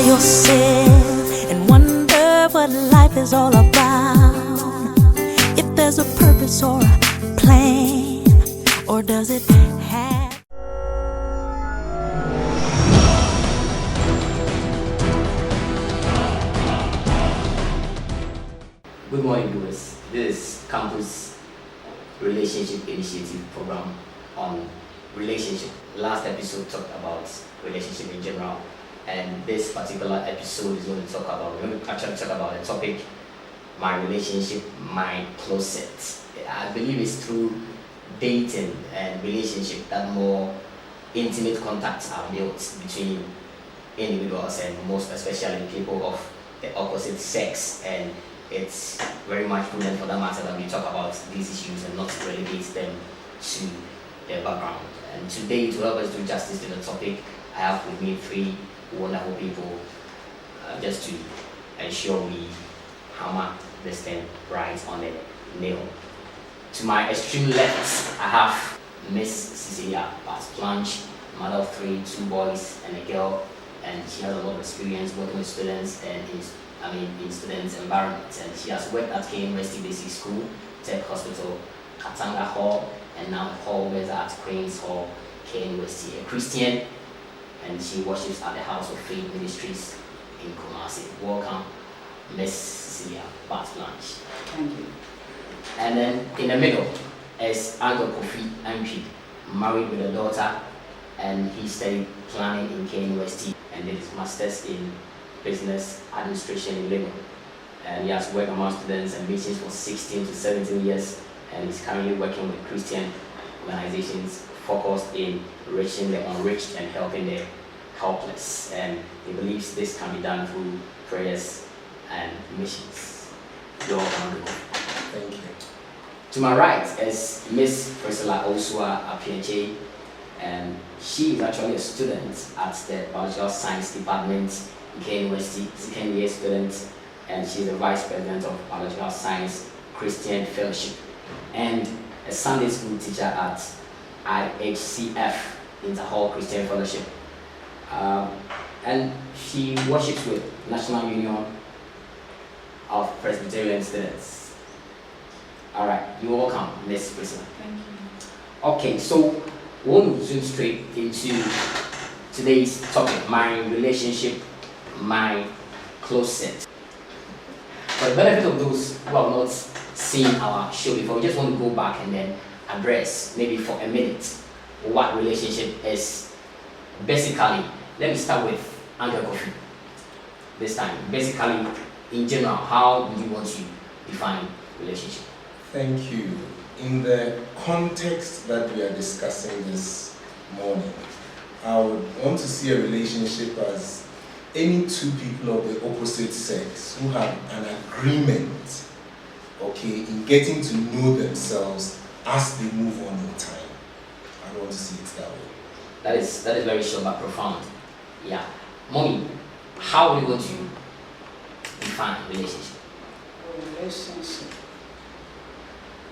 yourself and wonder what life is all about. If there's a purpose or a plan, or does it have? Good morning, viewers. This is Campus Relationship Initiative program on relationship. Last episode talked about relationship in general, and this particular episode is going to talk about, we're going to actually talk about the topic, my relationship, my closet. I believe it's through dating and relationship that more intimate contacts are built between individuals, and most especially people of the opposite sex. And it's very much prudent for that matter that we talk about these issues and not relegate them to their background. And today, to help us do justice to the topic, I have with me three wonderful people, just to ensure we hammer this thing right on the nail. To my extreme left, I have Miss Cecilia Blanche, mother of three, 2 boys and a girl, and she has a lot of experience working with students and in students' environments. And she has worked at K University Basic School, Tech Hospital, Katanga Hall, and now Hall West at Queen's Hall, K University. A Christian, and she worships at the House of Faith Ministries in Kumasi. Welcome, Miss Cecilia Blanche. Thank you. And then in the middle is Uncle Kofi MP, married with a daughter, and he studied planning in K University and did his master's in business administration in Lagos. And he has worked among students and missions for 16 to 17 years, and he's currently working with Christian organizations focused in reaching the unreached and helping the helpless. And he believes this can be done through prayers and missions. You're welcome. Thank you. To my right is Miss Priscilla Osua Apienche, and she is actually a student at the Biological Science Department in K University, second year student, and she's the Vice President of Biological Science Christian Fellowship and a Sunday school teacher at IHCF, Interhall Christian Fellowship. And she worships with National Union of Presbyterian Students. All right, you're welcome, Miss Priscilla. Thank you. Okay, so we'll zoom straight into today's topic, my relationship, my closet. For the benefit of those who have not seen our show before, we just want to go back and then address, maybe for a minute, what relationship is. Basically, let me start with Uncle Kofi this time. Basically, in general, how do you want to define relationship? Thank you. In the context that we are discussing this morning, I would want to see a relationship as any two people of the opposite sex who have an agreement, okay, in getting to know themselves as they move on in time. I want to see it that way. That is very short but profound. Yeah. Mommy, how are you going to define relationship? Relationship.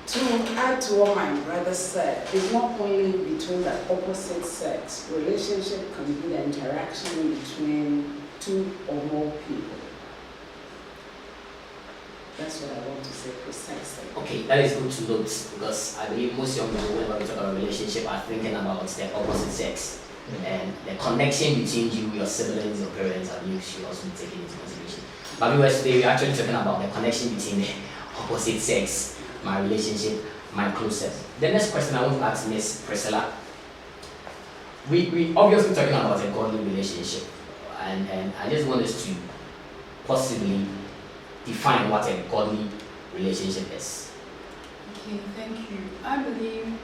To add to what my brother said, it's not only between the opposite sex. Relationship can be the interaction between two or more people. That's what I want to say precisely. Okay, that is good to note, because I believe most young people, whenever we talk about relationship, are thinking about the opposite sex. And the connection between you, your siblings, your parents, and you should also be taken into consideration. But today we're actually talking about the connection between the opposite sex, my relationship, my closet. The next question I want to ask Miss Priscilla. We obviously talking about a godly relationship, and I just want us to possibly define what a godly relationship is. Okay, thank you. I believe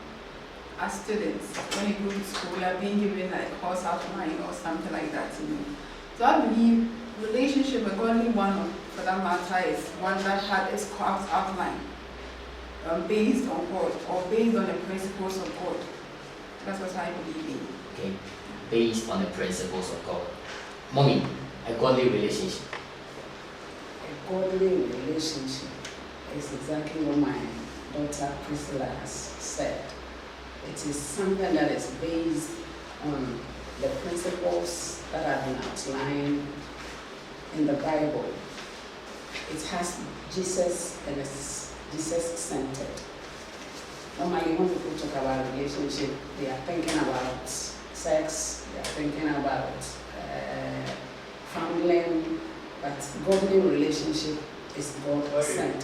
as students, when you go to school, we are being given like course outline or something like that. So I believe relationship, a godly one for that matter, is one that had its course outline based on God or based on the principles of God. That's what I believe in. Okay, based on the principles of God. Mommy, a godly relationship. A godly relationship is exactly what my daughter Priscilla has said. It is something that is based on the principles that have been outlined in the Bible, it has Jesus and it's Jesus-centered. Normally, when people talk about relationship, they are thinking about sex, they are thinking about family, but godly relationship is God-centered.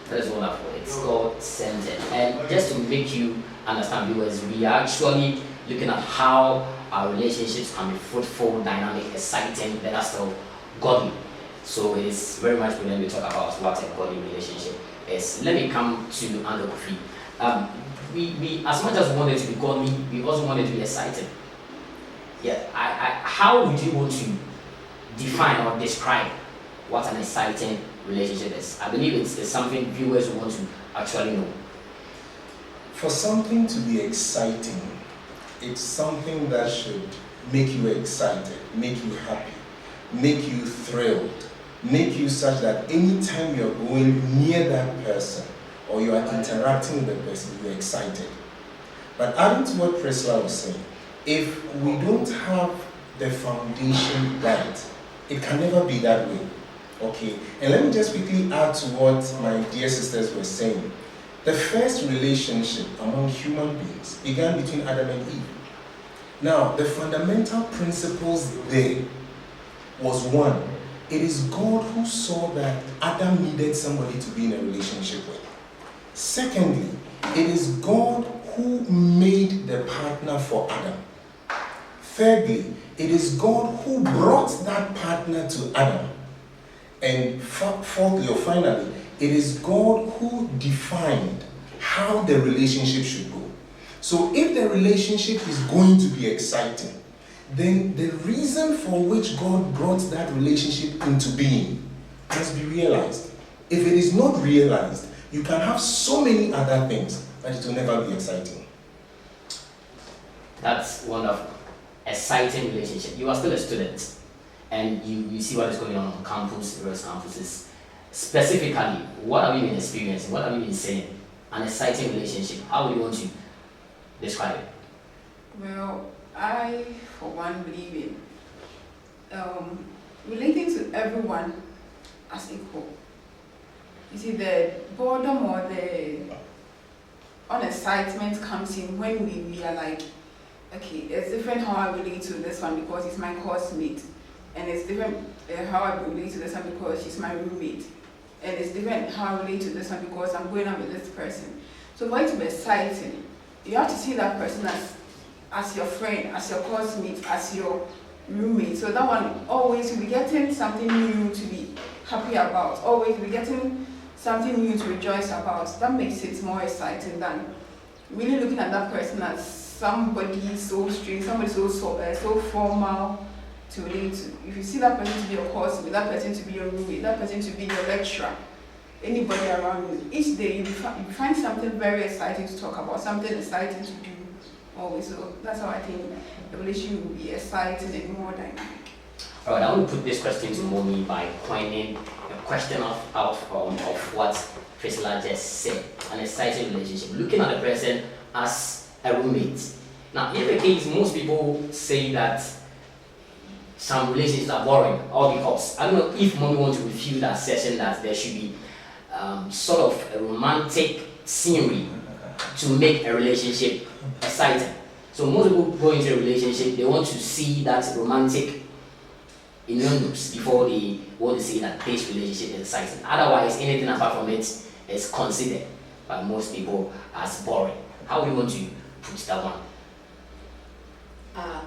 That's wonderful. It's God-centered. And just to make you understand, viewers, we are actually looking at how our relationships can be fruitful, dynamic, exciting, but still godly. So it is very much when we talk about what a godly relationship is. Let me come to Andrew Kofi. We as much as we wanted to be godly, we also wanted to be exciting. Yeah. How would you want to define or describe what an exciting relationship is? I believe it's something viewers want to actually know. For something to be exciting, it's something that should make you excited, make you happy, make you thrilled, make you such that anytime you're going near that person or you are interacting with the person, you're excited. But adding to what Priscilla was saying, if we don't have the foundation right, it can never be that way. Okay, and let me just quickly add to what my dear sisters were saying. The first relationship among human beings began between Adam and Eve. Now, the fundamental principles there was one. It is God who saw that Adam needed somebody to be in a relationship with. Secondly, it is God who made the partner for Adam. Thirdly, it is God who brought that partner to Adam. And fourthly or finally, it is God who defined how the relationship should go. So if the relationship is going to be exciting, then the reason for which God brought that relationship into being must be realized. If it is not realized, you can have so many other things, but it will never be exciting. That's wonderful. Exciting relationship. You are still a student, and you see what is going on campus, various campuses. Specifically, what have you been experiencing? What have you been saying? An exciting relationship. How would you want to describe it? Well, I, for one, believe in relating to everyone as equal. You see, the boredom or the unexcitement comes in when we are like, okay, it's different how I relate to this one because he's my course mate. And it's different how I relate to this one because she's my roommate. And it's different how I relate to this one because I'm going out with this person. So for it to be exciting, you have to see that person as your friend, as your course mate, as your roommate. So that one always will be getting something new to be happy about. Always be getting something new to rejoice about. That makes it more exciting than really looking at that person as somebody so strange, somebody so formal to relate to. If you see that person to be your course mate, that person to be your roommate, that person to be your lecturer, anybody around you, each day you find something very exciting to talk about, something exciting to do always. So that's how I think the relationship will be exciting and more dynamic. All right, I want to put this question to Momi by coining a question of what Priscilla just said. An exciting relationship. Looking at the person as a roommate. Now, in the case, most people say that some relationships are boring, all because, I don't know if Mommy wants to refute that session that there should be sort of a romantic scenery to make a relationship exciting. So most people go into a relationship, they want to see that romantic innuendos before they want to say that this relationship is exciting. Otherwise, anything apart from it is considered by most people as boring. How do you want to put that one?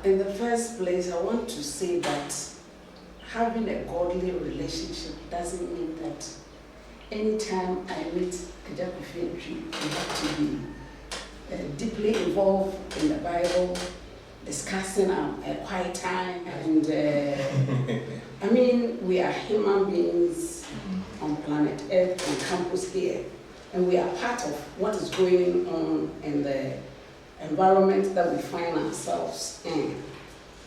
In the first place, I want to say that having a godly relationship doesn't mean that anytime I meet Kajakufi, we have to be deeply involved in the Bible, discussing a quiet time, and I mean, we are human beings on planet Earth, on campus here, and we are part of what is going on in the environment that we find ourselves in.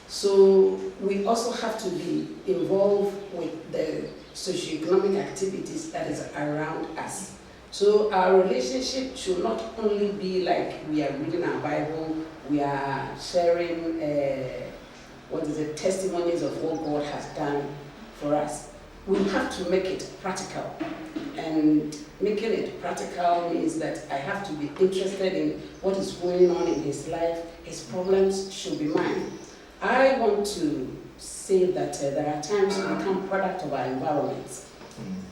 So we also have to be involved with the socioeconomic activities that is around us. So our relationship should not only be like we are reading our Bible, we are sharing testimonies of what God has done for us. We have to make it practical. And making it practical means that I have to be interested in what is going on in his life. His problems should be mine. I want to say that there are times we become product of our environment.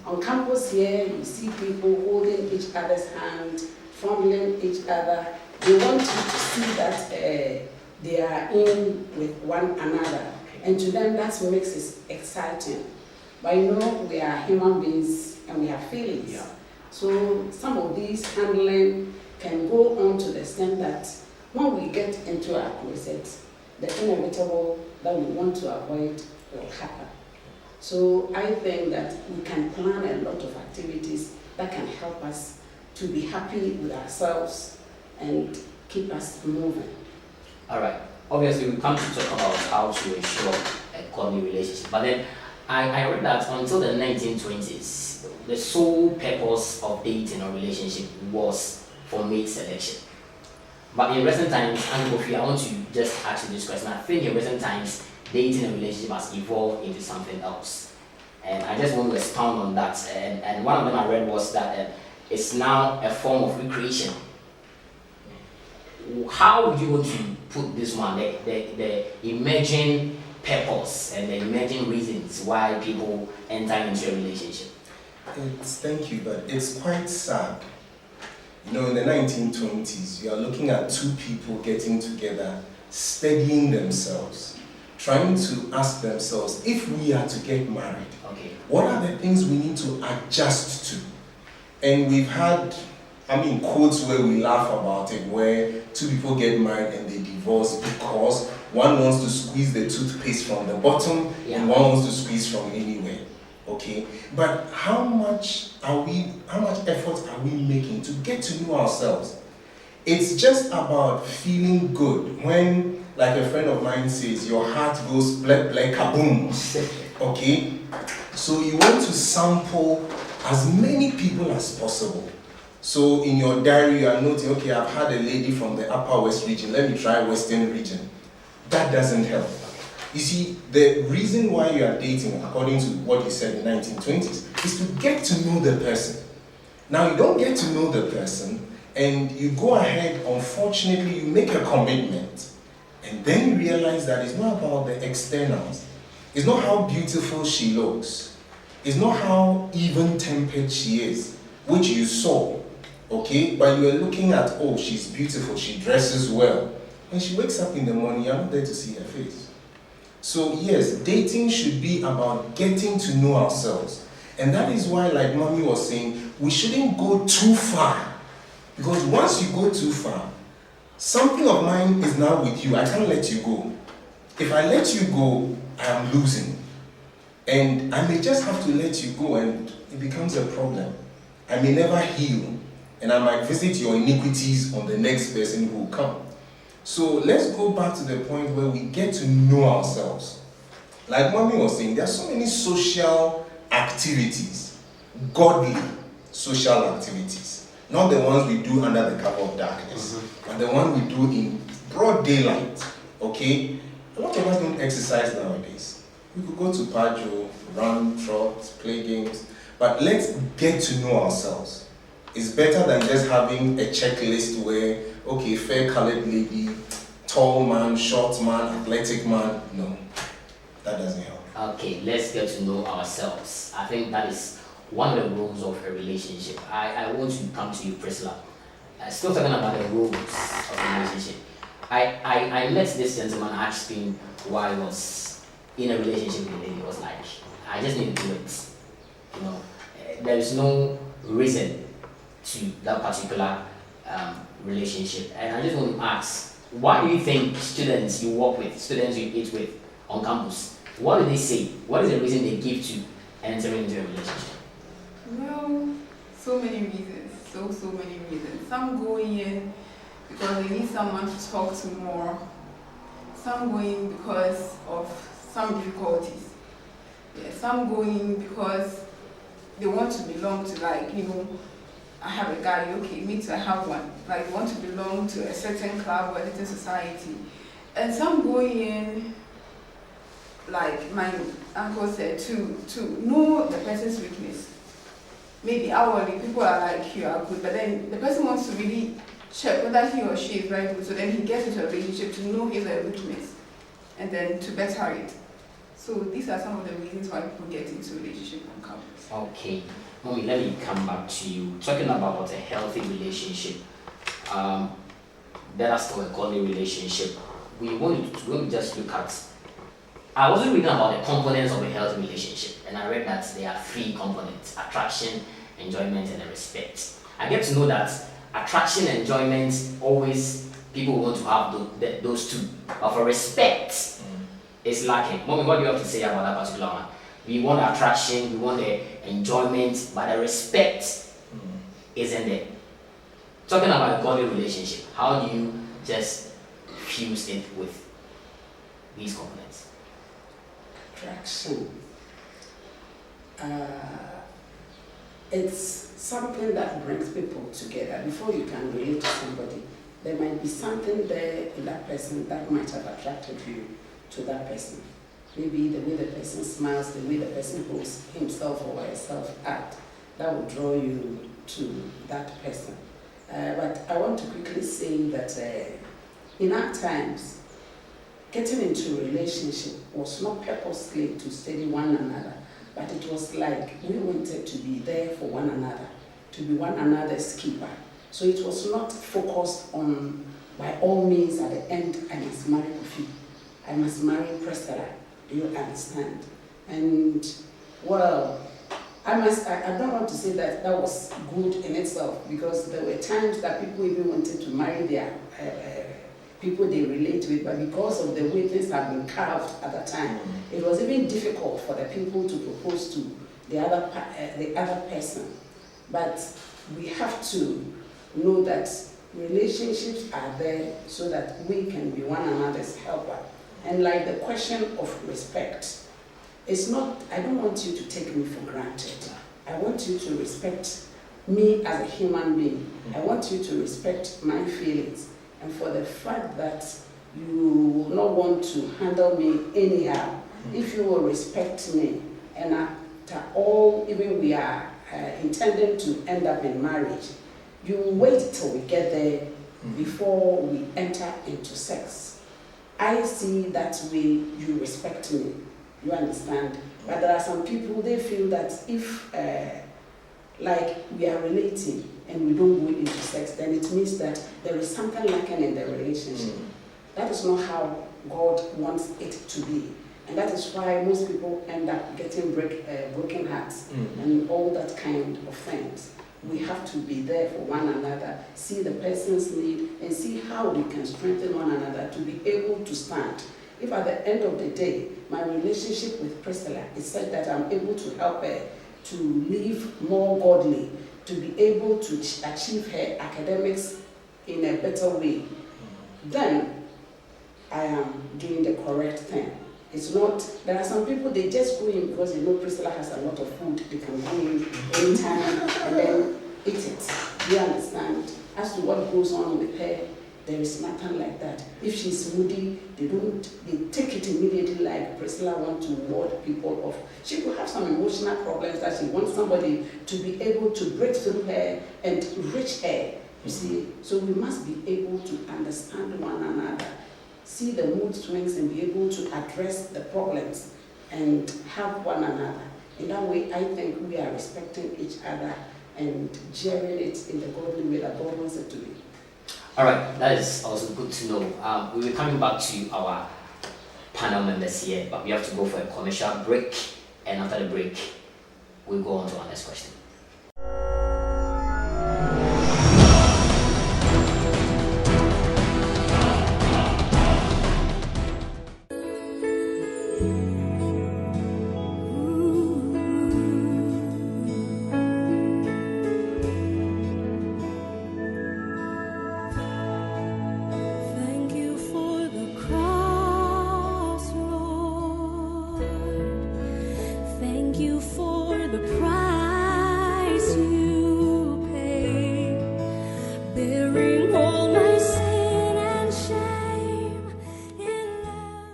On campus here, you see people holding each other's hand, fondling each other. They want you to see that they are in with one another. And to them, that makes it exciting. But you know, we are human beings and we have feelings. Yeah. So some of these handling can go on to the extent that when we get into our closet, the inevitable that we want to avoid will happen. So I think that we can plan a lot of activities that can help us to be happy with ourselves and keep us moving. All right. Obviously, we come to talk about how to ensure a quality relationship. But then I read that until the 1920s, the sole purpose of dating or relationship was for mate selection. But in recent times, and Kofi, I want to just ask you this question. I think in recent times, dating and relationship has evolved into something else. And I just want to expound on that. And one of them I read was that it's now a form of recreation. How would you want to put this one, the emerging purpose and the emerging reasons why people enter into a relationship? Thank you, but it's quite sad. You know, in the 1920s, you are looking at two people getting together, studying themselves, trying to ask themselves, if we are to get married, Okay. what are the things we need to adjust to? And we've had, quotes where we laugh about it, where two people get married and they divorce because one wants to squeeze the toothpaste from the bottom and one wants to squeeze from anywhere. Okay, but how much effort are we making to get to know ourselves? It's just about feeling good. When, like a friend of mine says, your heart goes bleh bleh kaboom. Okay, so you want to sample as many people as possible. So in your diary, you are noting, okay, I've had a lady from the Upper West region. Let me try Western region. That doesn't help. You see, the reason why you are dating, according to what you said in the 1920s, is to get to know the person. Now, you don't get to know the person, and you go ahead, unfortunately, you make a commitment, and then you realize that it's not about the externals. It's not how beautiful she looks. It's not how even-tempered she is, which you saw, okay? But you are looking at, oh, she's beautiful, she dresses well. When she wakes up in the morning, you're not there to see her face. So yes, dating should be about getting to know ourselves. And that is why, like Mommy was saying, we shouldn't go too far. Because once you go too far, something of mine is now with you. I can't let you go. If I let you go, I am losing. And I may just have to let you go and it becomes a problem. I may never heal. And I might visit your iniquities on the next person who will come. So let's go back to the point where we get to know ourselves. Like Mommy was saying, there are so many social activities, godly social activities, not the ones we do under the cover of darkness, but the one we do in broad daylight. Okay? A lot of us don't exercise nowadays. We could go to Pajo, run, trot, play games, but let's get to know ourselves. It's better than just having a checklist where, okay, fair-colored lady, tall man, short man, athletic man. No, that doesn't help. Okay, let's get to know ourselves. I think that is one of the rules of a relationship. I want to come to you, Priscilla. Still talking about the rules of a relationship. I met this gentleman, asked him why he was in a relationship with a lady. He was like, I just need to do it. You know, there is no reason to that particular relationship. And I just want to ask, why do you think students you work with, students you eat with on campus, what do they say? What is the reason they give to entering into a relationship? Well, so many reasons. So many reasons. Some go in because they need someone to talk to more. Some go in because of some difficulties. Yeah, some go in because they want to belong to, like, you know, I have a guy, okay, me too, I have one. Like, they want to belong to a certain club or a certain society. And some go in like my uncle said, to know the person's weakness. Maybe outwardly people are like, you are good, but then the person wants to really check whether he or she is very good. So then he gets into a relationship to know his weakness and then to better it. So these are some of the reasons why people get into relationship on campus. Okay, Mommy, let me come back to you. Talking about a healthy relationship, that is still a godly relationship. We want to just look at. I wasn't reading about the components of a healthy relationship, and I read that there are 3 components: attraction, enjoyment, and respect. I get to know that attraction and enjoyment, always people want to have those 2, but for respect, it's lacking. Mommy, what do you have to say about that particular one? We want attraction, we want the enjoyment, but the respect isn't there. Talking about a godly relationship, how do you just fuse it with these components? Attraction. It's something that brings people together. Before you can relate to somebody, there might be something there in that person that might have attracted you to that person. Maybe the way the person smiles, the way the person holds himself or herself out, that will draw you to that person. But I want to quickly say that in our times, getting into a relationship was not purposely to study one another, but it was like we wanted to be there for one another, to be one another's keeper. So it was not focused on, by all means, at the end, I must marry Kofi, I must marry Priscilla. Do you understand? And, well, I don't want to say that that was good in itself, because there were times that people even wanted to marry their people they relate with, but because of the way things have been carved at the time, it was even difficult for the people to propose to the other person. But we have to know that relationships are there so that we can be one another's helper. And like the question of respect, it's not, I don't want you to take me for granted. I want you to respect me as a human being. I want you to respect my feelings. And for the fact that you will not want to handle me anyhow, if you will respect me, and after all, even we are intending to end up in marriage, you will wait till we get there before we enter into sex. I see that way you respect me, you understand? But there are some people, they feel that if like we are relating and we don't go into sex, then it means that there is something lacking in the relationship. That is not how God wants it to be. And that is why most people end up getting broken hearts and all that kind of things. We have to be there for one another, see the person's need, and see how we can strengthen one another to be able to stand. If at the end of the day, my relationship with Priscilla is such that I'm able to help her to live more godly, to be able to achieve her academics in a better way, then I am doing the correct thing. It's not, there are some people, they just go in because they know Priscilla has a lot of food, they can go in anytime and then eat it. Do you understand? As to what goes on with her, there is nothing like that. If she's moody, they take it immediately like Priscilla wants to ward people off. She could have some emotional problems that she wants somebody to be able to break through her and reach her. You see, so we must be able to understand one another, see the mood swings and be able to address the problems and help one another. In that way, I think we are respecting each other and sharing it in the godly way that God wants it to be. All right, that is also good to know. We'll be coming back to our panel members here, but we have to go for a commercial break, and after the break, we'll go on to our next question. Thank you for the cross, Lord. Thank you for the price you paid, bearing all my sin and shame in love.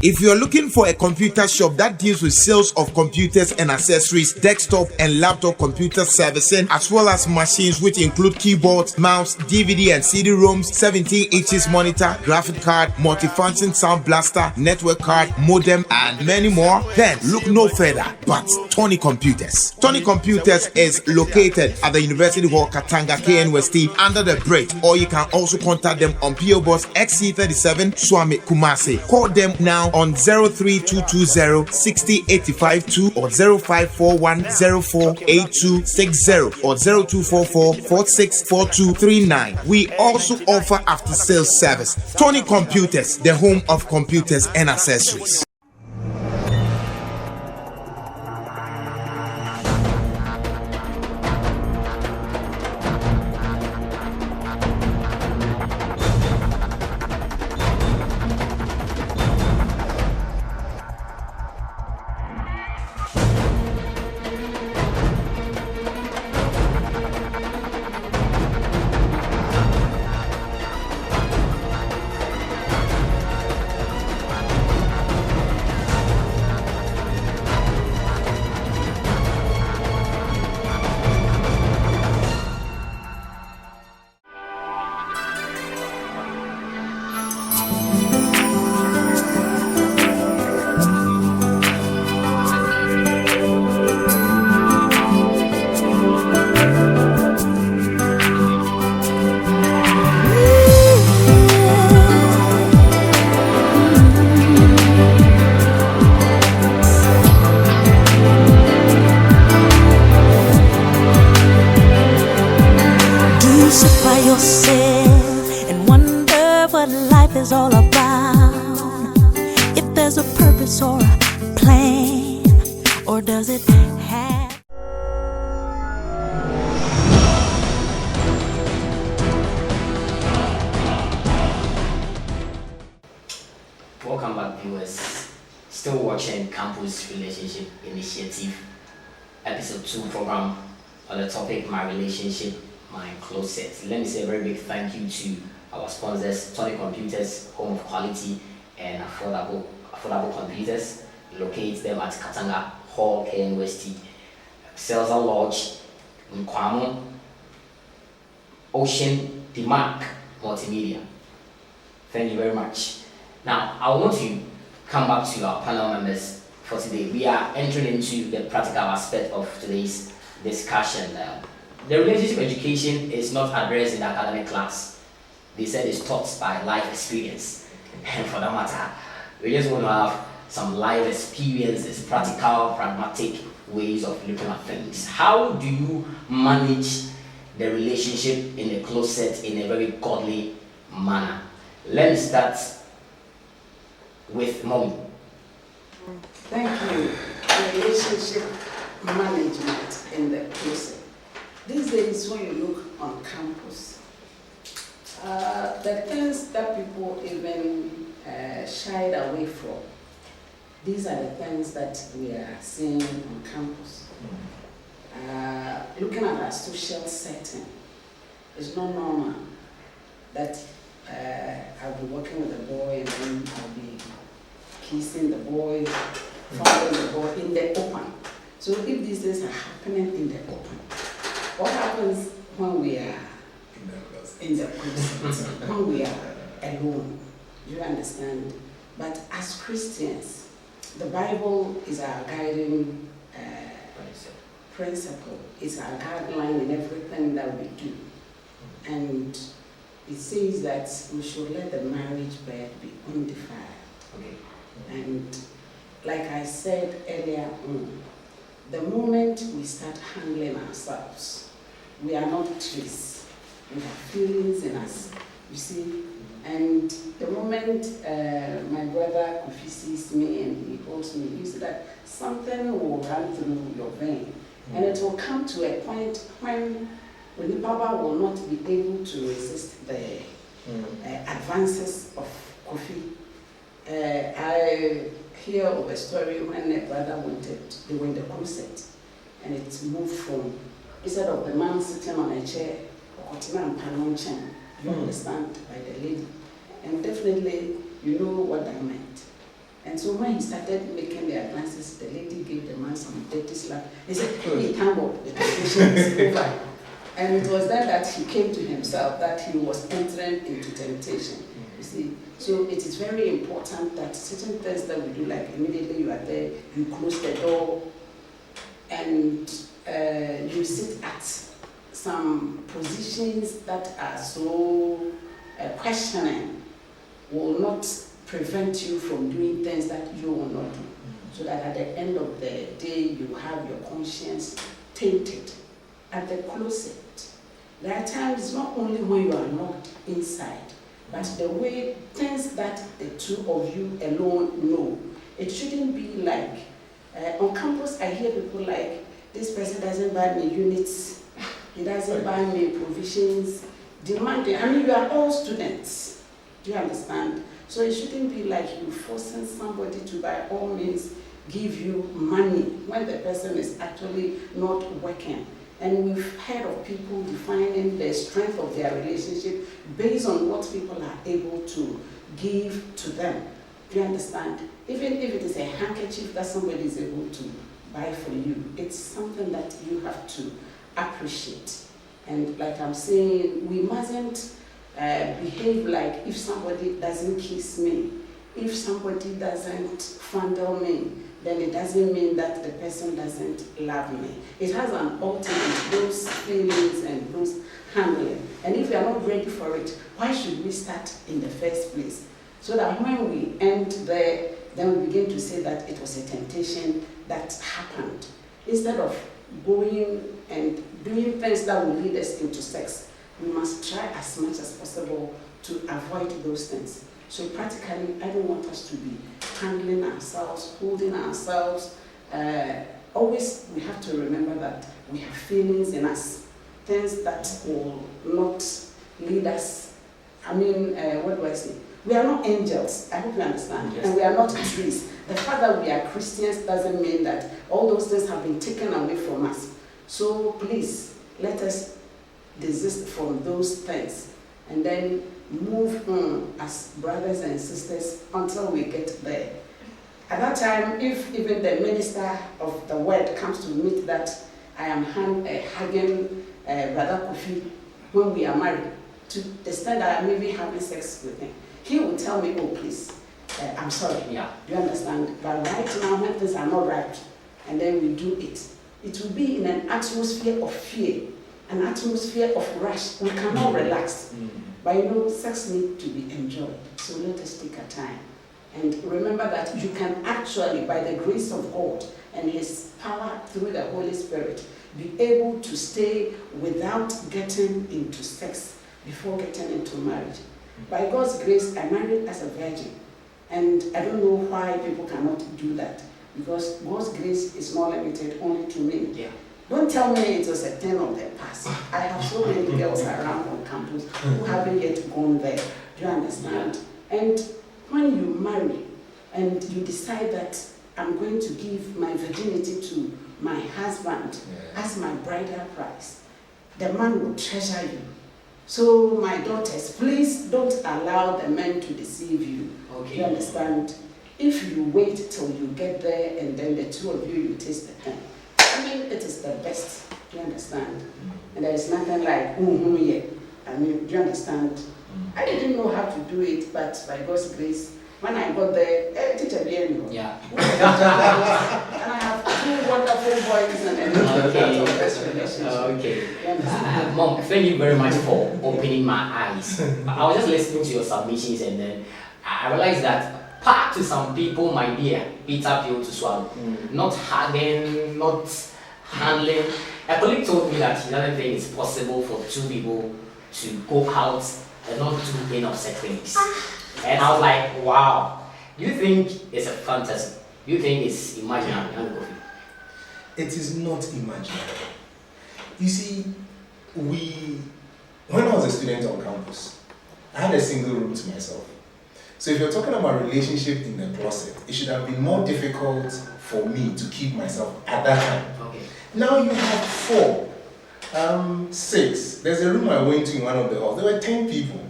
If you're looking for a computer shop that deals with sales of computers and accessories, desktop and laptop computer servicing, as well as machines which include keyboards, mouse, DVD and CD-ROMs, 17 inches monitor, graphic card, multifunction sound blaster, network card, modem, and many more, then look no further but Tony Computers. Tony Computers is located at the University Hall, Katanga, KNUST, under the bridge, or you can also contact them on PO Box XC37, Swami, Kumasi. Call them now on 03220 60852 or 0541 048260 or 0244 464239. We also offer after sales service. Tony Computers, the home of computers and accessories. Yourself and wonder what life is all about. If there's a purpose or a plan, or does it have? Welcome back, viewers. Still watching Campus Relationship Initiative Episode 2 program on the topic My Relationship, My Closet. Let me say a very big thank you to our sponsors, Tony Computers, home of quality and affordable computers. Locate them at Katanga Hall, KNUST, Selza Lodge, Nkwamo, Ocean, Demark, Multimedia. Thank you very much. Now, I want to come back to our panel members for today. We are entering into the practical aspect of today's discussion. The relationship education is not addressed in the academic class. They said it's taught by life experience. And for that matter, we just want to have some life experiences, practical, pragmatic ways of looking at things. How do you manage the relationship in the closet in a very godly manner? Let me start with Mommy. Thank you. Relationship management in the closet. These days, when you look on campus, the things that people even shied away from, these are the things that we are seeing on campus. Looking at our social setting, it's not normal that I'll be working with a boy and then I'll be kissing the boy, following the boy in the open. So if these things are happening in the open, what happens when we are in the closet, when we are alone? You understand? But as Christians, the Bible is our guiding principle. It's our guideline in everything that we do. And it says that we should let the marriage bed be undefiled. Okay. And like I said earlier on, the moment we start handling ourselves, we are not trees. We have feelings in us, you see. And the moment my brother sees me and he holds me, you see that something will run through your vein. And it will come to a point when the Baba will not be able to resist the advances of Kofi. I hear of a story when a brother they were in the concert, and it moved from, instead of the man sitting on a chair, you understand, by the lady. And definitely, you know what that meant. And so when he started making the advances, the lady gave the man some dirty slap. He said, hey, thank God, the temptation is over. And it was then that he came to himself, that he was entering into temptation. You see, so it is very important that certain things that we do, like immediately you are there, you close the door, and you sit at some positions that are so questioning, will not prevent you from doing things that you will not do. So that at the end of the day, you have your conscience tainted. At the closet, there are times not only when you are locked inside, but the way things that the two of you alone know. It shouldn't be like, on campus I hear people like, this person doesn't buy me units, he doesn't buy me provisions, demanding. I mean, you are all students, do you understand? So it shouldn't be like you forcing somebody to by all means give you money when the person is actually not working. And we've heard of people defining the strength of their relationship based on what people are able to give to them. Do you understand? Even if it is a handkerchief that somebody is able to buy for you, it's something that you have to appreciate. And like I'm saying, we mustn't behave like if somebody doesn't kiss me, if somebody doesn't fondle me, then it doesn't mean that the person doesn't love me. It has an ultimate, those feelings and those handling. And if we are not ready for it, why should we start in the first place? So that when we end there, then we begin to say that it was a temptation that happened. Instead of going and doing things that will lead us into sex, we must try as much as possible to avoid those things. So practically, I don't want us to be handling ourselves, holding ourselves. Always, we have to remember that we have feelings in us, things that will not lead us. I mean, what do I say? We are not angels, I hope you understand, yes. And we are not trees. The fact that we are Christians doesn't mean that all those things have been taken away from us. So please, let us desist from those things and then move on as brothers and sisters until we get there. At that time, if even the minister of the word comes to meet that I am hugging Brother Kofi when we are married, to the extent that I may be having sex with him, he will tell me, oh please, I'm sorry. Yeah. Do you understand? But right now, when things are not right, and then we do it, it will be in an atmosphere of fear, an atmosphere of rush. We cannot relax. But you know, sex needs to be enjoyed. So let us take our time. And remember that you can actually, by the grace of God and His power through the Holy Spirit, be able to stay without getting into sex before getting into marriage. By God's grace, I married as a virgin. And I don't know why people cannot do that. Because God's grace is not limited only to me. Yeah. Don't tell me it was a thing of the past. I have so many girls around on campus who haven't yet gone there. Do you understand? Yeah. And when you marry and you decide that I'm going to give my virginity to my husband as my bridal price, the man will treasure you. So my daughters, please don't allow the men to deceive you. Okay. You understand? If you wait till you get there and then the two of you taste the pen, I mean, it is the best. Do you understand? And there is nothing like, yeah. I mean, do you understand? I didn't know how to do it, but by God's grace, when I got there, teacher bien. Yeah. And I have two wonderful boys and a best relationship. Okay. Mom, thank you very much for opening my eyes. I was just listening to your submissions and then I realized that part to some people might be a bitter pill to swallow. Not hardening, not handling. A colleague told me that he doesn't think it's possible for two people to go out and not do enough sex things. And I was like, wow. Do you think it's a fantasy? Do you think it's imaginary? It is not imaginary. You see, when I was a student on campus, I had a single room to myself. So if you're talking about relationship in the closet, it should have been more difficult for me to keep myself at that time. Okay. Now you have 4, 6. There's a room I went to in one of the halls. There were 10 people.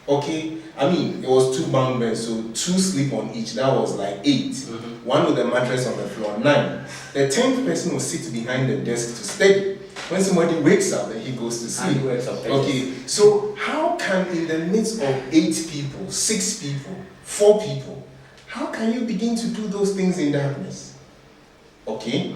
Okay, I mean, it was 2 bunk beds, so 2 sleep on each. That was like 8. One with a mattress on the floor, 9. The 10th person will sit behind the desk to study. When somebody wakes up, then he goes to sleep. Okay, so how can in the midst of 8 people, 6 people, 4 people, how can you begin to do those things in darkness? Okay?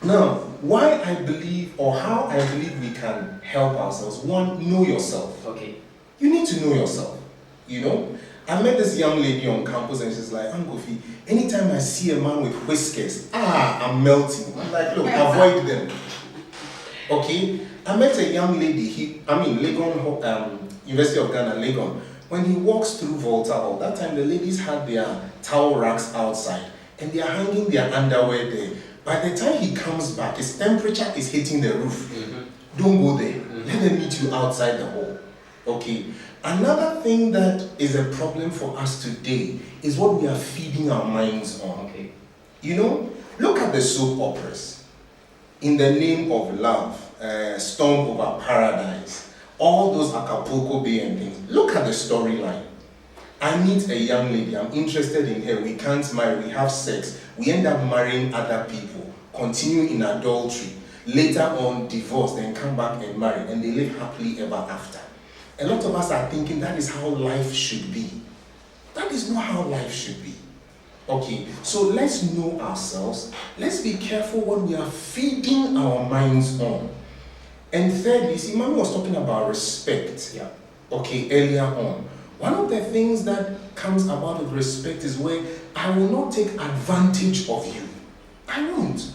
Now, why I believe, or how I believe we can help ourselves. One, know yourself. Okay. You need to know yourself. You know? I met this young lady on campus and she's like, Angofi, anytime I see a man with whiskers, I'm melting. I'm like, look, avoid them. Okay? I met a young lady, Legon, University of Ghana, Legon. When he walks through Volta Hall, that time the ladies had their towel racks outside and they are hanging their underwear there. By the time he comes back, his temperature is hitting the roof. Don't go there. Let them meet you outside the hall. Okay? Another thing that is a problem for us today is what we are feeding our minds on. Okay. You know, look at the soap operas. In the Name of Love, Storm Over Paradise, all those Acapulco Bay and things. Look at the storyline. I meet a young lady, I'm interested in her, we can't marry, we have sex, we end up marrying other people, continue in adultery, later on divorce, then come back and marry, and they live happily ever after. A lot of us are thinking that is how life should be. That is not how life should be. Okay, so let's know ourselves. Let's be careful what we are feeding our minds on. And thirdly, see, Mami was talking about respect. Yeah. Okay, earlier on. One of the things that comes about with respect is where I will not take advantage of you. I won't.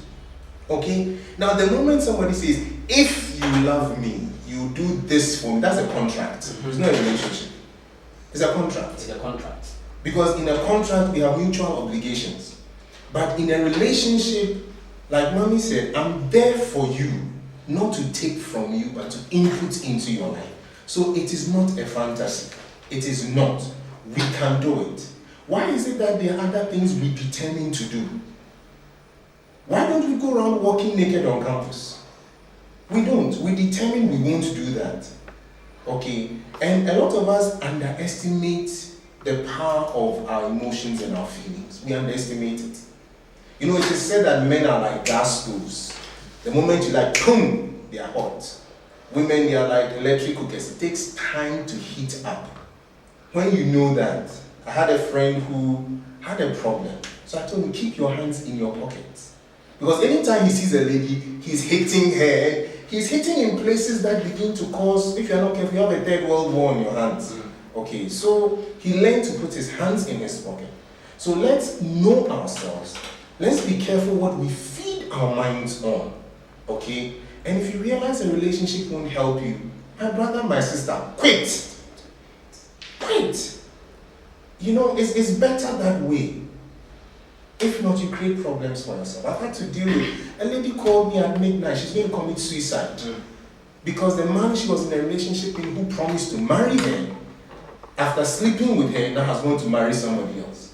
Okay? Now, the moment somebody says, if you love me, you do this for me, that's a contract. It's not a relationship. It's a contract. It's a contract. Because in a contract, we have mutual obligations. But in a relationship, like Mami said, I'm there for you, not to take from you, but to input into your life. So it is not a fantasy. It is not. We can do it. Why is it that there are other things we determine to do? Why don't we go around walking naked on campus? We don't. We determine we won't do that. Okay? And a lot of us underestimate the power of our emotions and our feelings. We underestimate it. You know, it is said that men are like gas stoves. The moment you like, boom, they are hot. Women, they are like electric cookers. It takes time to heat up. When you know that, I had a friend who had a problem. So I told him, keep your hands in your pockets. Because anytime he sees a lady, he's hitting her. He's hitting in places that begin to cause, if you're not careful, you have a third world war on your hands. Okay, so he learned to put his hands in his pocket. So let's know ourselves. Let's be careful what we feed our minds on. Okay? And if you realize a relationship won't help you, my brother, my sister, quit. Quit. You know, it's better that way. If not, you create problems for yourself. I've had to deal with a lady called me at midnight. She's going to commit suicide. Because the man she was in a relationship with who promised to marry her, after sleeping with her, now has gone to marry somebody else.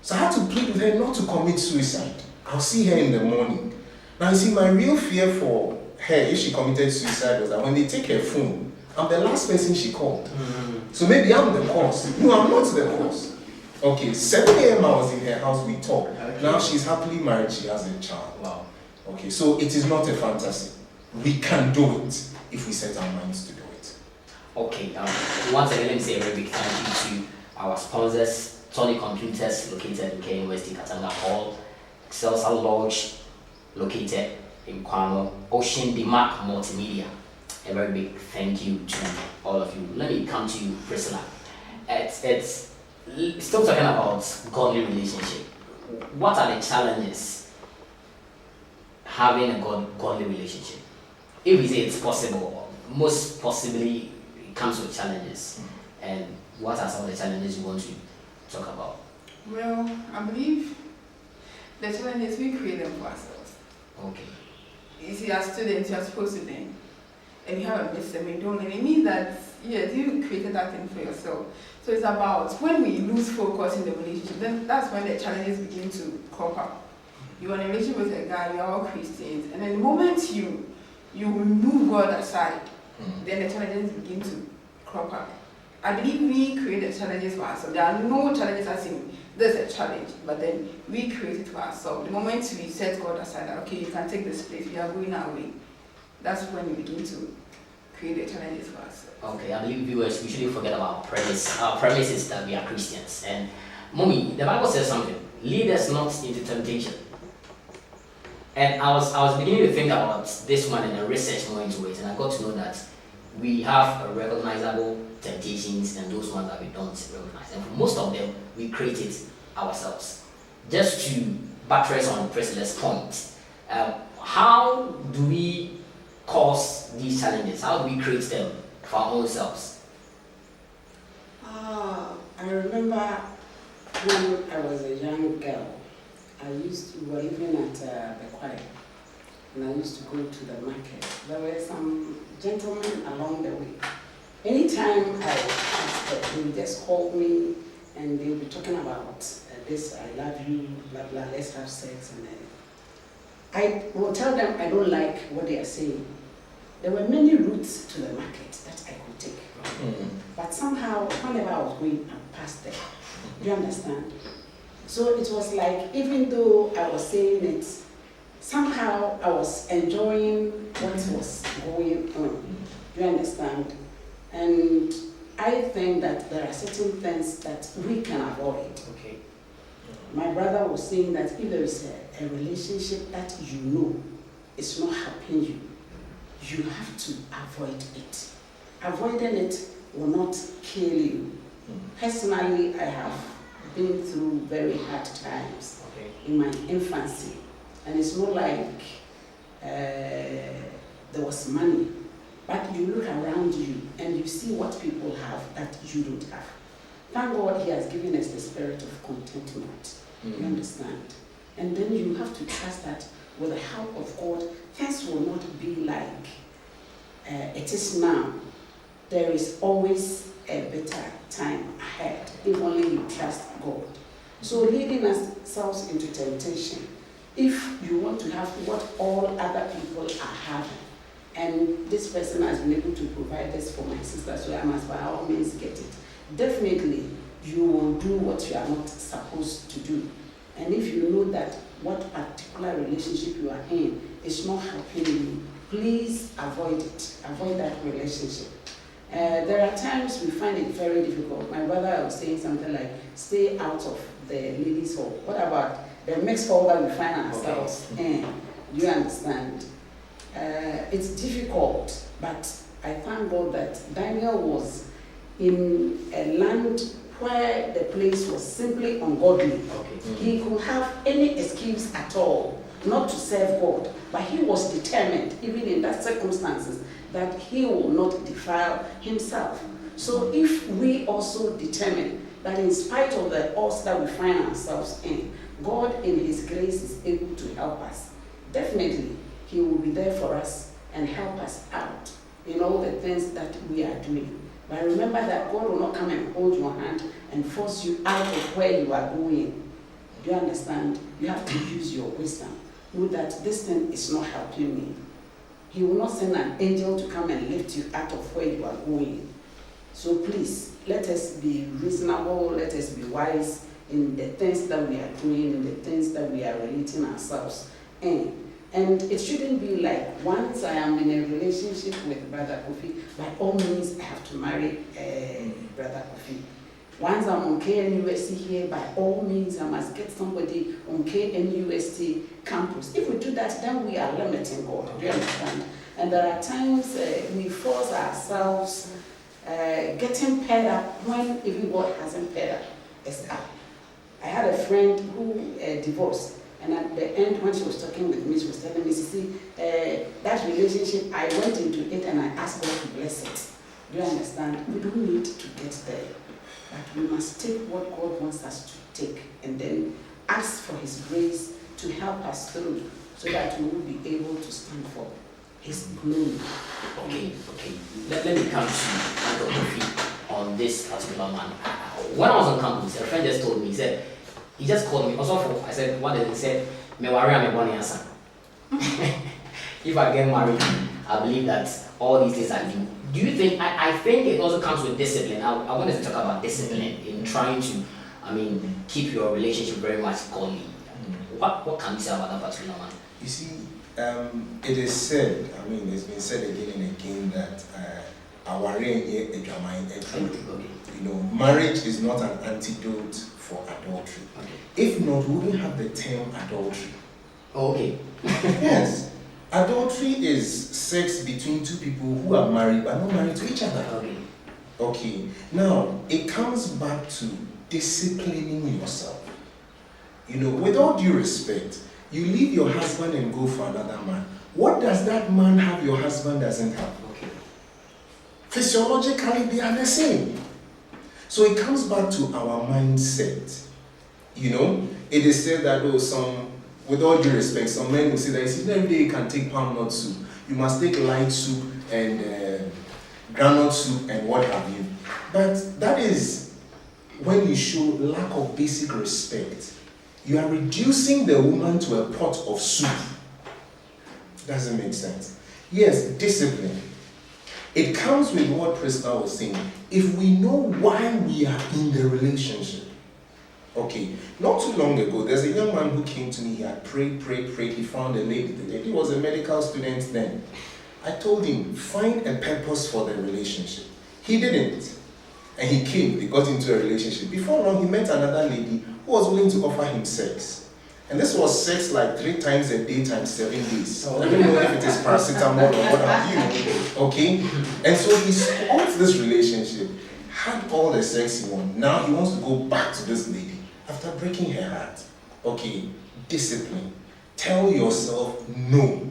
So I had to plead with her not to commit suicide. I'll see her in the morning. Now you see, my real fear for her, if she committed suicide, was that when they take her phone, I'm the last person she called. So maybe I'm the cause. No, I'm not the cause. Okay, 7 a.m. I was in her house, we talked. Okay. Now she's happily married, she has a child. Wow. Okay, so it is not a fantasy. We can do it if we set our minds to do it. Okay, once again, let me say a very big thank you to our sponsors, Tony Computers, located in K University Katanga Hall, Celsa Lodge, located in Kwano, Ocean Demark Multimedia. A very big thank you to all of you. Let me come to you, Priscilla. It's still talking about godly relationship. What are the challenges having a godly relationship? If we say it's possible, most possibly it comes with challenges. And what are some of the challenges you want to talk about? Well, I believe the challenges we create them for ourselves. Okay. You see, as students, you are supposed to learn. And you have a mistake, and you don't learn. It means that, yes, you created that thing for yourself. So it's about when we lose focus in the relationship, then that's when the challenges begin to crop up. You're in a relationship with a guy, you're all Christians, and then the moment you remove God aside, then the challenges begin to crop up. I believe we create the challenges for ourselves. There are no challenges as in there's a challenge, but then we create it for ourselves. The moment we set God aside, that, okay, you can take this place, we are going our way. That's when we begin to create the challenges for ourselves. Okay, I believe viewers usually forget about our premise. Our premise is that we are Christians. And mommy, the Bible says something. Lead us not into temptation. And I was beginning to think about this one and research more into it, and I got to know that we have recognizable temptations and those ones that we don't recognize. And for most of them, we create it ourselves. Just to buttress on Priscilla's point, how do we cause these challenges? How do we create them for our own selves? I remember when I was a young girl, we were living at the choir, and I used to go to the market. There were some gentlemen along the way. Anytime I asked, they would just call me and they would be talking about this, I love you, blah, blah, let's have sex. And I will tell them I don't like what they are saying. There were many routes to the market that I could take. But somehow, whenever I was going, I passed there. Do you understand? So it was like, even though I was saying it, somehow I was enjoying what was going on. Do you understand? And I think that there are certain things that we can avoid. Okay. My brother was saying that if there is a relationship that you know is not helping you, you have to avoid it. Avoiding it will not kill you. Personally, I have been through very hard times in my infancy, and it's not like there was money, but you look around you and you see what people have that you don't have. Thank God He has given us the spirit of contentment. You understand? And then you have to trust that with the help of God, things will not be like it is now. There is always a better time ahead if only you trust God. So leading ourselves into temptation, if you want to have what all other people are having, and this person has been able to provide this for my sister, so I must by all means get it. Definitely, you will do what you are not supposed to do. And if you know that what particular relationship you are in is not helping you, please avoid it. Avoid that relationship. There are times we find it very difficult. My brother was saying something like, stay out of the ladies' hall. What about the mixed hall that we find ourselves in? Do you understand? It's difficult, but I thank God that Daniel was in a land where the place was simply ungodly. He could have any excuse at all not to serve God, but he was determined, even in that circumstances, that he will not defile himself. So if we also determine that in spite of the odds that we find ourselves in, God in His grace is able to help us, definitely He will be there for us and help us out in all the things that we are doing. But remember that God will not come and hold your hand and force you out of where you are going. Do you understand? You have to use your wisdom. Know that this thing is not helping me. He will not send an angel to come and lift you out of where you are going. So please, let us be reasonable, let us be wise in the things that we are doing, in the things that we are relating ourselves in. And it shouldn't be like, once I am in a relationship with Brother Kofi, by all means I have to marry Brother Kofi. Once I'm on KNUST here, by all means I must get somebody on KNUST campus. If we do that, then we are limiting God. Do you understand? And there are times we force ourselves getting paired up when even God hasn't paired us up. I had a friend who divorced. And at the end, when she was talking with me, she was telling me, see, that relationship, I went into it and I asked God to bless it. Do you understand? We don't need to get there. But we must take what God wants us to take and then ask for His grace to help us through so that we will be able to stand for His glory. Okay. Let me come to Uncle Kofi on this particular man. When I was on campus, a friend just told me, he just called me. Also, I said, what did he say? Me worry, I'm a born answer. If I get married, I believe that all these things are due. do you think, I think it also comes with discipline. I wanted to talk about discipline in trying to, keep your relationship very much godly. What can you say about that particular one? You see, it is said, it's been said again and again that marriage is not an antidote for adultery. Okay. If not, we wouldn't have the term adultery. Okay. Yes. Adultery is sex between two people who are married but not married to each other. Okay. Okay. Now, it comes back to disciplining yourself. With all due respect, you leave your husband and go for another man. What does that man have your husband doesn't have? Okay. Physiologically, they are the same. So it comes back to our mindset. It is said that with all due respect, some men will say that every day you can take palm nut soup. You must take light soup and groundnut soup and what have you. But that is when you show lack of basic respect. You are reducing the woman to a pot of soup. Doesn't make sense. Yes, discipline. It comes with what Krista was saying. If we know why we are in the relationship. Okay, not too long ago, there's a young man who came to me. He had prayed. He found a lady. The lady was a medical student then. I told him, find a purpose for the relationship. He didn't. And he came, they got into a relationship. Before long, he met another lady who was willing to offer him sex. And this was sex like 3 times a day times 7 days. I don't know if it is paracetamol or what have you. Okay? And so he spoiled this relationship, had all the sex he wanted. Now he wants to go back to this lady after breaking her heart. Okay, discipline. Tell yourself no.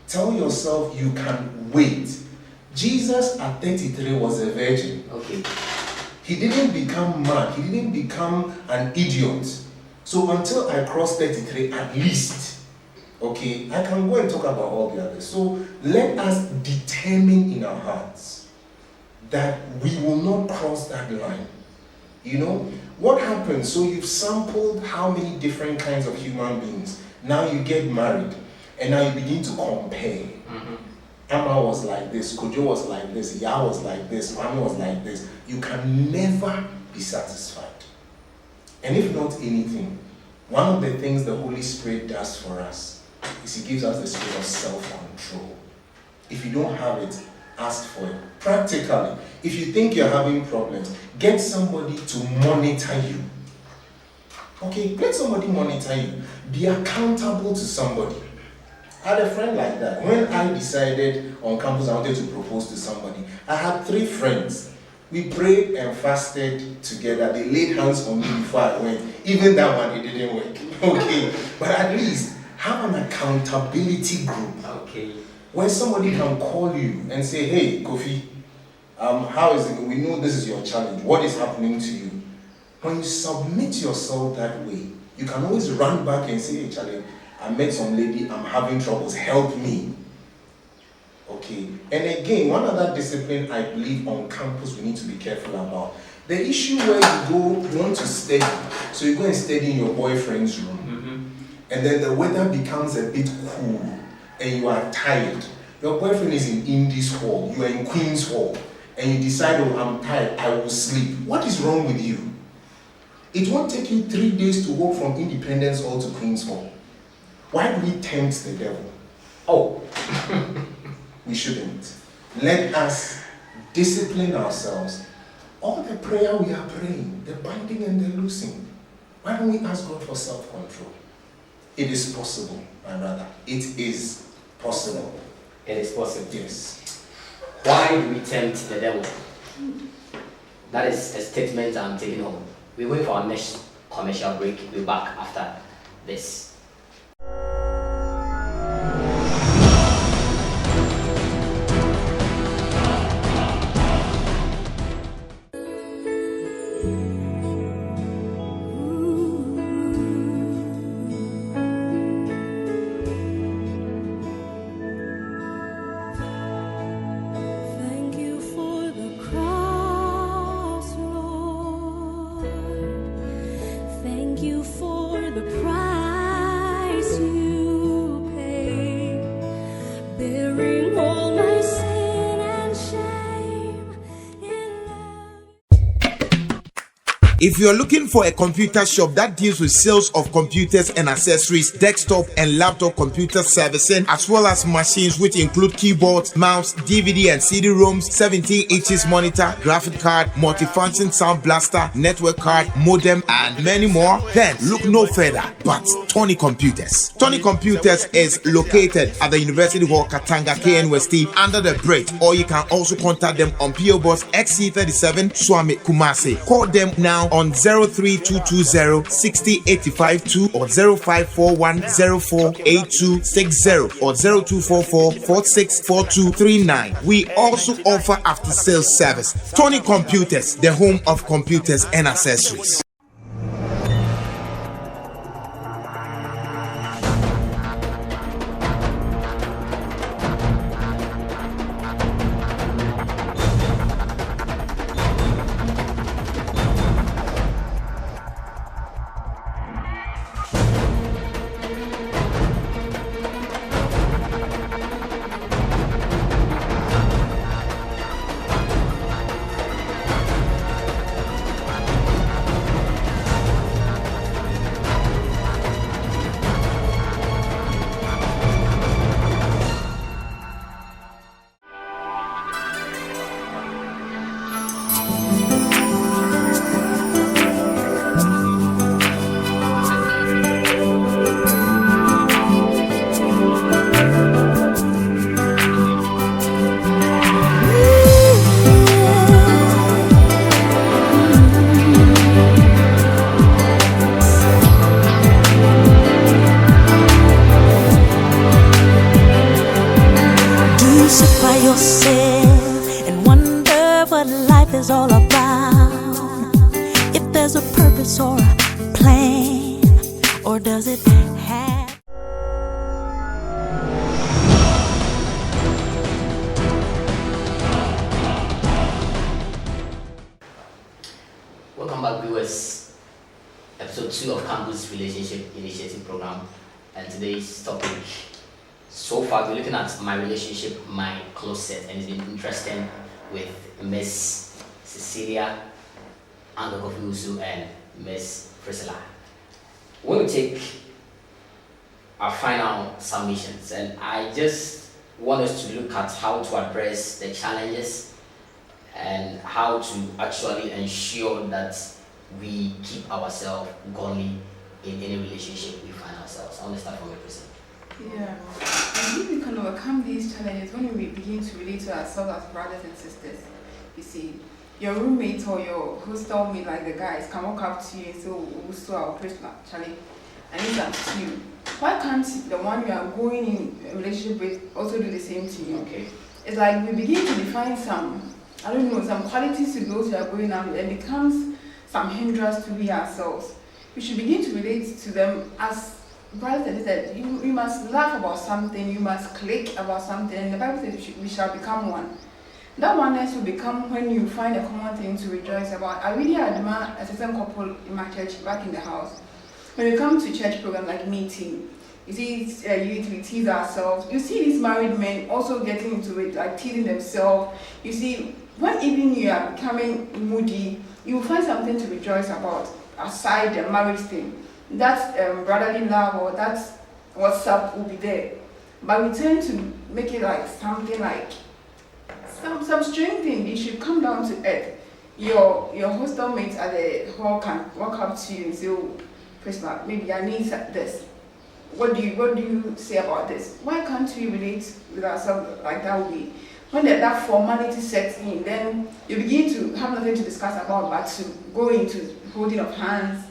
Tell yourself you can wait. Jesus at 33 was a virgin. Okay. He didn't become mad. He didn't become an idiot. So until I cross 33, at least, okay, I can go and talk about all the others. So let us determine in our hearts that we will not cross that line. What happens? So you've sampled how many different kinds of human beings. Now you get married, and now you begin to compare. Mm-hmm. Amma was like this, Kojo was like this, Ya was like this, Mami was like this. You can never be satisfied. And if not anything, one of the things the Holy Spirit does for us is He gives us the spirit of self-control. If you don't have it, ask for it. Practically, if you think you're having problems, get somebody to monitor you. Okay, let somebody monitor you. Be accountable to somebody. I had a friend like that. When I decided on campus I wanted to propose to somebody, I had 3 friends. We prayed and fasted together. They laid hands on me before I went. Even that one, it didn't work. Okay, but at least have an accountability group. Okay. Where somebody can call you and say, hey, Kofi, how is it? We know this is your challenge. What is happening to you? When you submit yourself that way, you can always run back and say, hey, Charlie, I met some lady, I'm having troubles, help me. Okay, and again, one other discipline I believe on campus we need to be careful about. The issue where you want to study, so you go and study in your boyfriend's room, and then the weather becomes a bit cool, and you are tired. Your boyfriend is in Indies Hall, you are in Queen's Hall, and you decide, oh, I'm tired, I will sleep. What is wrong with you? It won't take you 3 days to walk from Independence Hall to Queen's Hall. Why do we tempt the devil? Oh. We shouldn't. Let us discipline ourselves. All the prayer we are praying, the binding and the loosing, why don't we ask God for self-control? It is possible, my brother. It is possible. It is possible. Yes. Why do we tempt the devil? That is a statement I'm taking home. We wait for our next commercial break. We'll be back after this. Thank you for the cross, Lord. Thank you for the price If you're looking for a computer shop that deals with sales of computers and accessories, desktop and laptop computer servicing, as well as machines which include keyboards, mouse, DVD and CD-ROMs, 17 inches monitor, graphic card, multifunction sound blaster, network card, modem, and many more, then look no further but Tony Computers. Tony Computers is located at the University Hall, Katanga, KNUST, under the bridge, or you can also contact them on PO Box XC37, Swami, Kumasi. Call them now on 03220 60852 or 0541 048260 or 0244 464239. We also offer after sales service. Tony Computers, the home of computers and accessories. Yourself and wonder what life is all about. If there's a purpose or a plan, or does it have? Welcome back, viewers. Episode 2 of Campus Relationship Initiative Program, and today's topic. So far, we're looking at my relationship, my closet, and it's been interesting with Miss Cecilia, Uncle Kofiusu, and Miss Priscilla. When we take our final submissions, and I just want us to look at how to address the challenges and how to actually ensure that we keep ourselves godly in any relationship we find ourselves. I want to start from a person. Yeah, and if we can overcome these challenges when we begin to relate to ourselves as brothers and sisters. You see, your roommate or your hostel mate, like the guys, can walk up to you and say, "Oh, so our Christmas, Charlie," and it's up to you. Why can't the one you are going in a relationship with also do the same to you? Okay. It's like we begin to define some, I don't know, some qualities to those who are going out, and it becomes some hindrance to we ourselves. We should begin to relate to them as brothers and sisters. You must laugh about something, you must click about something, and the Bible says we shall become one. That oneness will become when you find a common thing to rejoice about. I really admire a certain couple in my church back in the house. When we come to church program like meeting, you see we tease ourselves. You see these married men also getting into it, like teasing themselves. You see, when even you are becoming moody, you will find something to rejoice about aside the marriage thing. That brotherly love or that what's up will be there. But we tend to make it like something like some strange thing. You should come down to earth. Your hostel mates at the hall can walk up to you and say, "Oh, Priscilla, maybe I need this. What do you say about this?" Why can't we relate with ourselves like that way? When that formality sets in, then you begin to have nothing to discuss about but to go into holding of hands.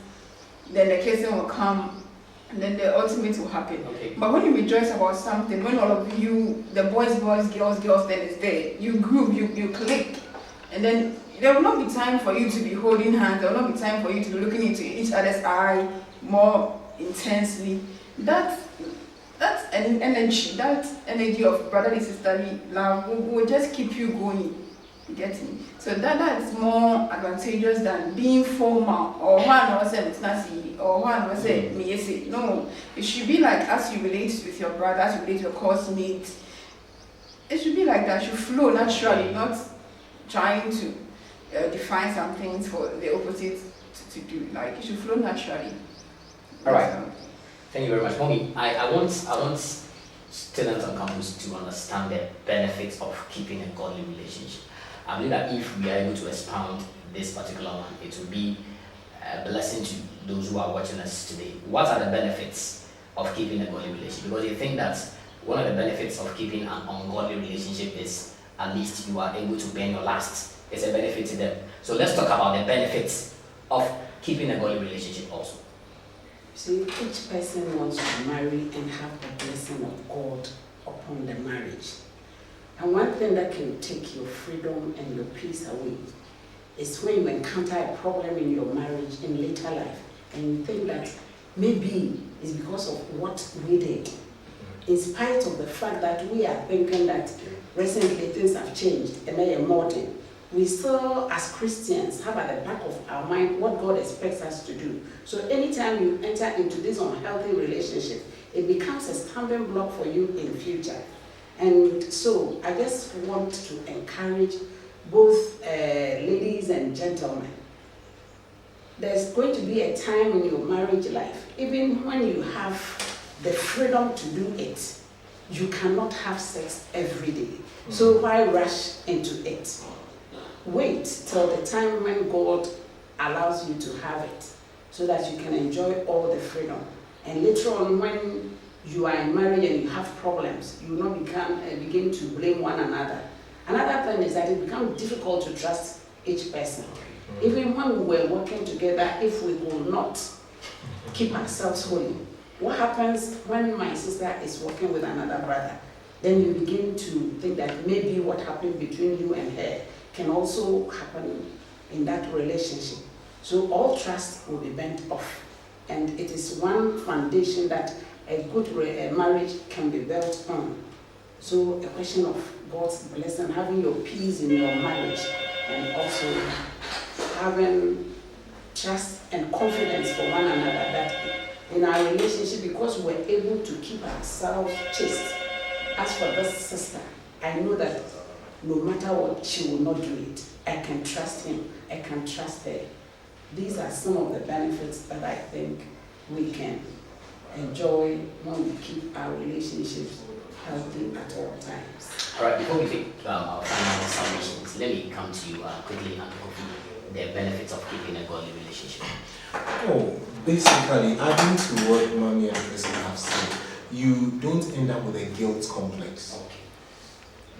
Then the kissing will come, and then the ultimate will happen. Okay. But when you rejoice about something, when all of you, the boys, girls, then it's there. You group, you click, and then there will not be time for you to be holding hands. There will not be time for you to be looking into each other's eye more intensely. That's an energy. That energy of brotherly sisterly love will just keep you going. You get me? So that's more advantageous than being formal or one or say nasi or one or say me. No, it should be like as you relate with your brother, as you relate to your course mates. It should be like that. You flow naturally, not trying to define some things for the opposite to do. Like it should flow naturally. All right. So, Thank you very much, Mommy. I want students on campus to understand the benefits of keeping a godly relationship. I believe that if we are able to expound this particular one, it will be a blessing to those who are watching us today. What are the benefits of keeping a godly relationship? Because you think that one of the benefits of keeping an ungodly relationship is at least you are able to bear your last. It's a benefit to them. So let's talk about the benefits of keeping a godly relationship also. See, each person wants to marry and have the blessing of God upon the marriage. And one thing that can take your freedom and your peace away is when you encounter a problem in your marriage in later life and you think that maybe it's because of what we did. In spite of the fact that we are thinking that recently things have changed and they are modern, we still, as Christians, have at the back of our mind what God expects us to do. So anytime you enter into this unhealthy relationship, it becomes a stumbling block for you in the future. And so I just want to encourage both ladies and gentlemen. There's going to be a time in your marriage life, even when you have the freedom to do it, you cannot have sex every day. So why rush into it? Wait till the time when God allows you to have it so that you can enjoy all the freedom. And later on, when you are in marriage and you have problems, you will not begin to blame one another. Another thing is that it becomes difficult to trust each person. Even when we were working together, if we will not keep ourselves holy, what happens when my sister is working with another brother? Then you begin to think that maybe what happened between you and her can also happen in that relationship. So all trust will be bent off. And it is one foundation that a good marriage can be built on. So a question of God's blessing, having your peace in your marriage, and also having trust and confidence for one another that in our relationship, because we're able to keep ourselves chaste. As for this sister, I know that no matter what, she will not do it. I can trust him, I can trust her. These are some of the benefits that I think we can enjoy when we keep our relationships healthy at all times. All right, before we take our final submissions, let me come to you quickly and hopefully the benefits of keeping a godly relationship. Oh, basically, adding to what Mommy and Kristen have said, you don't end up with a guilt complex. Okay.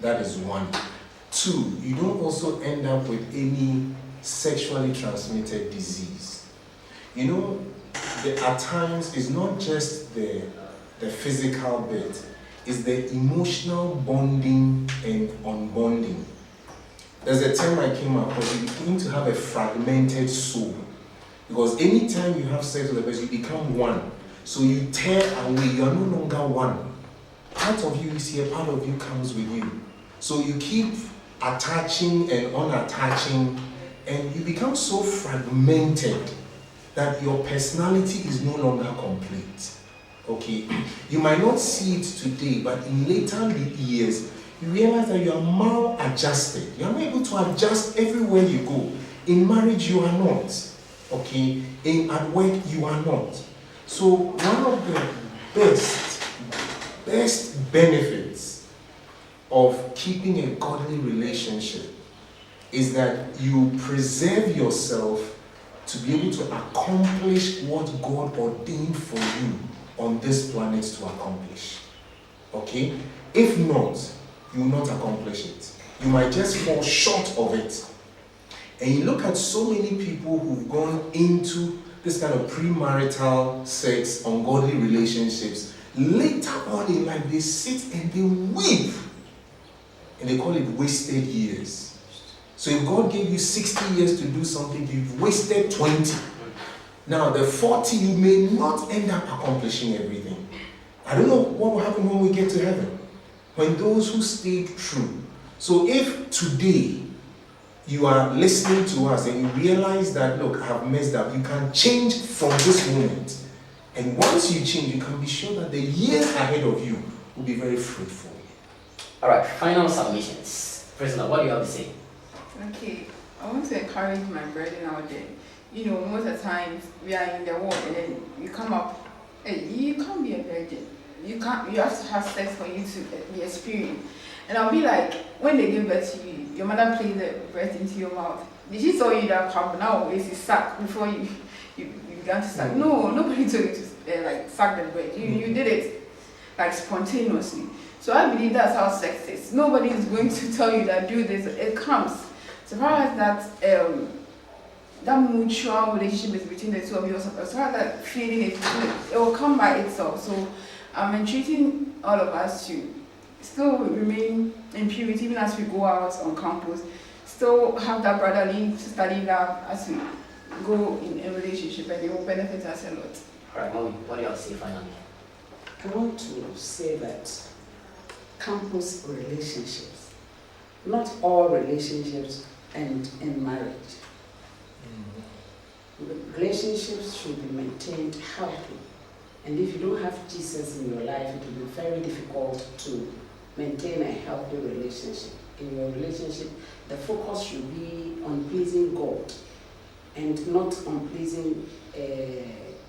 That is one. Two, you don't also end up with any sexually transmitted disease. You know, at times, it's not just the physical bit, it's the emotional bonding and unbonding. There's a term I came across, you begin to have a fragmented soul. Because anytime you have sex with a person, you become one. So you tear away, you are no longer one. Part of you is here, part of you comes with you. So you keep attaching and unattaching, and you become so fragmented that your personality is no longer complete. Okay? You might not see it today, but in later years, you realize that you are maladjusted. You are not able to adjust everywhere you go. In marriage, you are not. Okay? At work, you are not. So one of the best benefits of keeping a godly relationship is that you preserve yourself to be able to accomplish what God ordained for you on this planet to accomplish. Okay? If not, you will not accomplish it. You might just fall short of it. And you look at so many people who've gone into this kind of premarital sex, ungodly relationships, later on in life they sit and they weep. And they call it wasted years. So if God gave you 60 years to do something, you've wasted 20. Now the 40, you may not end up accomplishing everything. I don't know what will happen when we get to heaven. When those who stayed true. So if today you are listening to us and you realize that, look, I have messed up, you can change from this moment. And once you change, you can be sure that the years ahead of you will be very fruitful. All right, final submissions. Prisoner, what do you have to say? Okay, I want to encourage my brethren out there. you know, most of the times we are in the world and then you come up, hey, you can't be a virgin. You have to have sex for you to be experienced. And I'll be like, when they give birth to you, your mother placed the breast into your mouth. Did she tell you that cup now is you suck before you began to suck? No, nobody told you to like suck the breast. You did it like spontaneously. So I believe that's how sex is. Nobody is going to tell you that do this. It comes. So far as that that mutual relationship is between the two of you, as far as that feeling it will come by itself. So I'm entreating all of us to still remain in purity even as we go out on campus. Still have that brotherly, sisterly love as we go in a relationship, and it will benefit us a lot. All right, Mommy, what do you have to say finally? I want to say that campus relationships, not all relationships end in marriage. Relationships should be maintained healthy. And if you don't have Jesus in your life, it will be very difficult to maintain a healthy relationship. In your relationship, the focus should be on pleasing God and not on pleasing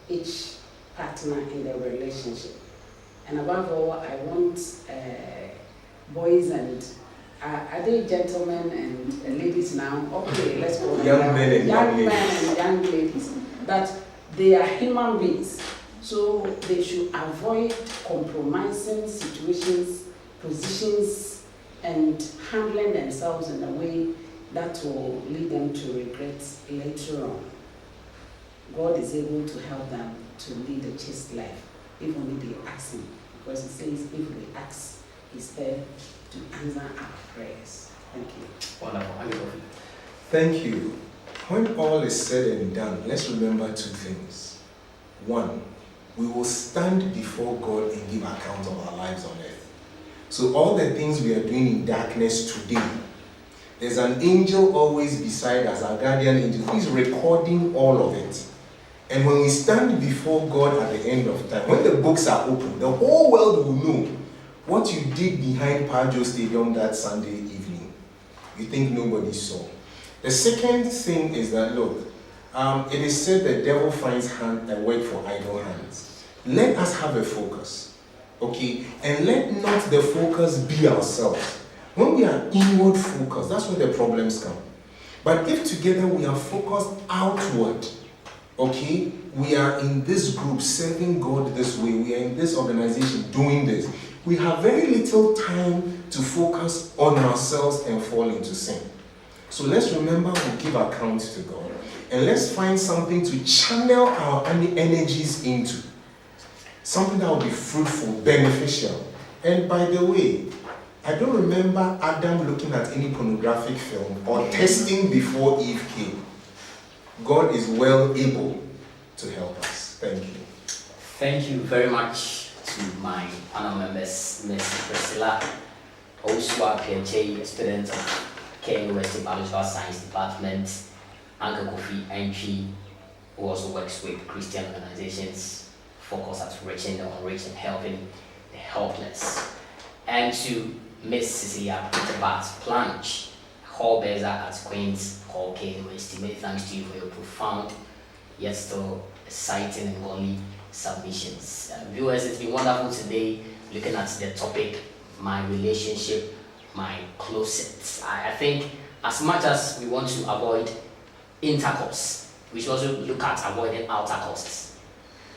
each partner in the relationship. And above all, I want boys and are they gentlemen and ladies now? Okay, let's go. Young men and young ladies. And young ladies. That they are human beings. So they should avoid compromising situations, positions, and handling themselves in a way that will lead them to regret later on. God is able to help them to lead a chaste life, if only they ask Him. Because He says, if we ask, He's there to answer our prayers. Thank you. Wonderful. Thank you. When all is said and done, let's remember two things. One, we will stand before God and give account of our lives on earth. So all the things we are doing in darkness today, there's an angel always beside us, our guardian angel, who is recording all of it. And when we stand before God at the end of time, when the books are open, the whole world will know what you did behind Pajo Stadium that Sunday evening. You think nobody saw. The second thing is that, look, it is said the devil finds a work for idle hands. Let us have a focus, okay? And let not the focus be ourselves. When we are inward focused, that's where the problems come. But if together we are focused outward, okay, we are in this group serving God this way, we are in this organization doing this, we have very little time to focus on ourselves and fall into sin. So let's remember we give account to God, and let's find something to channel our energies into. Something that will be fruitful, beneficial. And by the way, I don't remember Adam looking at any pornographic film or testing before Eve came. God is well able to help us. Thank you. Thank you very much to my panel members, Ms. Priscilla Oswa PhD, student of K University Biological Science Department, Uncle Kofi Entry, who also works with Christian organizations, focused at reaching the unreached and helping the helpless. And to Ms. Cecilia Planch, Hall Bezer at Queen's Hall K University. Many thanks to you for your profound yet still exciting and godly submissions. Viewers, it's been wonderful today looking at the topic, my relationship, my closet. I think as much as we want to avoid intercourse, we should also look at avoiding outer courses,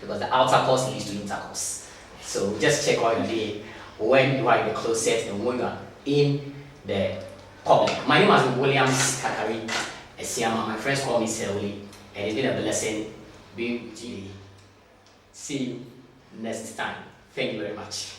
because the outer course leads to intercourse. So just check out your day when you are in the closet and when you are in the public. My name has been Williams Kakari Esiama. My friends call me Selly, and it's been a blessing being with you. See you next time. Thank you very much.